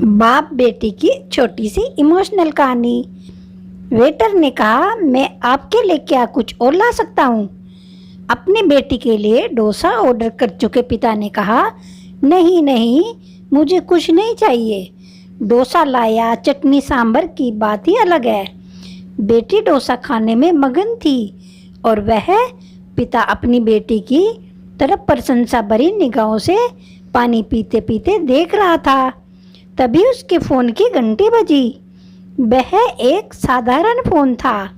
बाप बेटी की छोटी सी इमोशनल कहानी। वेटर ने कहा, मैं आपके लिए क्या कुछ और ला सकता हूँ। अपनी बेटी के लिए डोसा ऑर्डर कर चुके पिता ने कहा, नहीं नहीं, मुझे कुछ नहीं चाहिए। डोसा लाया, चटनी सांभर की बात ही अलग है। बेटी डोसा खाने में मगन थी और वह पिता अपनी बेटी की तरफ प्रशंसा भरी निगाहों से पानी पीते पीते देख रहा था। तभी उसके फ़ोन की घंटी बजी। वह एक साधारण फ़ोन था।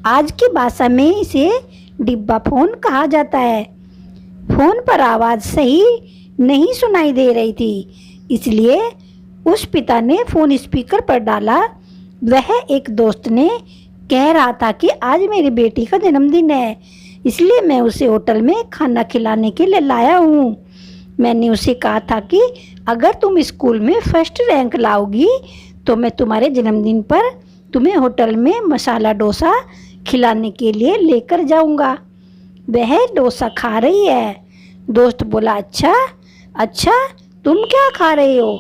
आज की भाषा में इसे डिब्बा फ़ोन कहा जाता है। फ़ोन पर आवाज़ सही नहीं सुनाई दे रही थी, इसलिए उस पिता ने फ़ोन स्पीकर पर डाला। वह एक दोस्त ने कह रहा था कि आज मेरी बेटी का जन्मदिन है, इसलिए मैं उसे होटल में खाना खिलाने के लिए लाया हूँ। मैंने उसे कहा था कि अगर तुम स्कूल में फर्स्ट रैंक लाओगी तो मैं तुम्हारे जन्मदिन पर तुम्हें होटल में मसाला डोसा खिलाने के लिए लेकर जाऊंगा। वह डोसा खा रही है। दोस्त बोला, अच्छा अच्छा, तुम क्या खा रहे हो?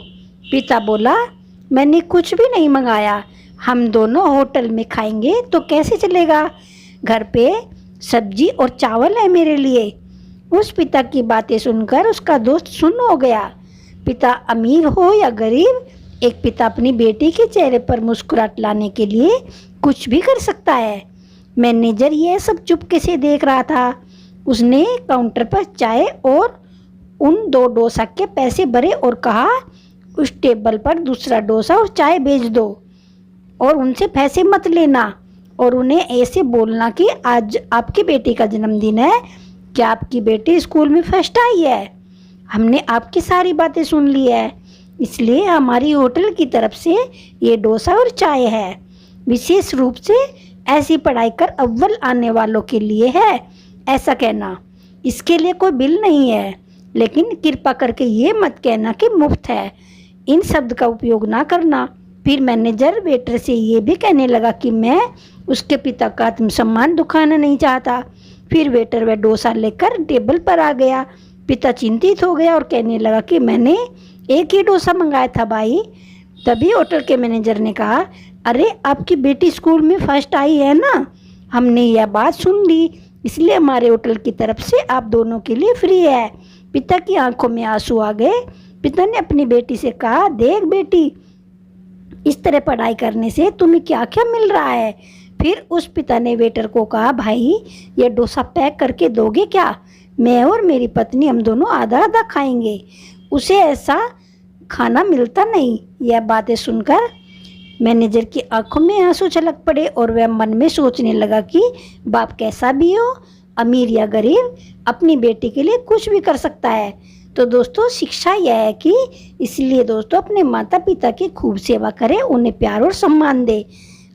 पिता बोला, मैंने कुछ भी नहीं मंगाया, हम दोनों होटल में खाएंगे तो कैसे चलेगा? घर पे सब्जी और चावल है मेरे लिए। उस पिता की बातें सुनकर उसका दोस्त सुन्न हो गया। पिता अमीर हो या गरीब, एक पिता अपनी बेटी के चेहरे पर मुस्कुराहट लाने के लिए कुछ भी कर सकता है। मैनेजर यह सब चुपके से देख रहा था। उसने काउंटर पर चाय और उन 2 डोसा के पैसे भरे और कहा, उस टेबल पर दूसरा डोसा और चाय भेज दो और उनसे पैसे मत लेना और उन्हें ऐसे बोलना कि आज आपकी बेटी का जन्मदिन है, क्या आपकी बेटी स्कूल में फर्स्ट आई है? हमने आपकी सारी बातें सुन ली है, इसलिए हमारी होटल की तरफ से ये डोसा और चाय है। विशेष रूप से ऐसी पढ़ाई कर अव्वल आने वालों के लिए है, ऐसा कहना। इसके लिए कोई बिल नहीं है, लेकिन कृपा करके ये मत कहना कि मुफ्त है। इन शब्द का उपयोग ना करना। फिर मैनेजर वेटर से ये भी कहने लगा कि मैं उसके पिता का आत्मसम्मान दुखाना नहीं चाहता। फिर वेटर वह डोसा लेकर टेबल पर आ गया। पिता चिंतित हो गया और कहने लगा कि मैंने एक ही डोसा मंगाया था भाई। तभी होटल के मैनेजर ने कहा, अरे आपकी बेटी स्कूल में फर्स्ट आई है ना, हमने यह बात सुन ली, इसलिए हमारे होटल की तरफ से आप दोनों के लिए फ्री है। पिता की आंखों में आंसू आ गए। पिता ने अपनी बेटी से कहा, देख बेटी, इस तरह पढ़ाई करने से तुम्हें क्या क्या मिल रहा है? फिर उस पिता ने वेटर को कहा, भाई ये डोसा पैक करके दोगे क्या? मैं और मेरी पत्नी हम दोनों आधा आधा खाएंगे, उसे ऐसा खाना मिलता नहीं। यह बातें सुनकर मैनेजर की आंखों में आंसू छलक पड़े और वह मन में सोचने लगा कि बाप कैसा भी हो, अमीर या गरीब, अपनी बेटी के लिए कुछ भी कर सकता है। तो दोस्तों, शिक्षा यह है कि इसलिए दोस्तों अपने माता पिता की खूब सेवा करें, उन्हें प्यार और सम्मान दें।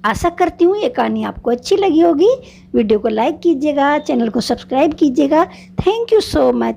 आशा करती हूँ ये कहानी आपको अच्छी लगी होगी। वीडियो को लाइक कीजिएगा, चैनल को सब्सक्राइब कीजिएगा। Thank you so much.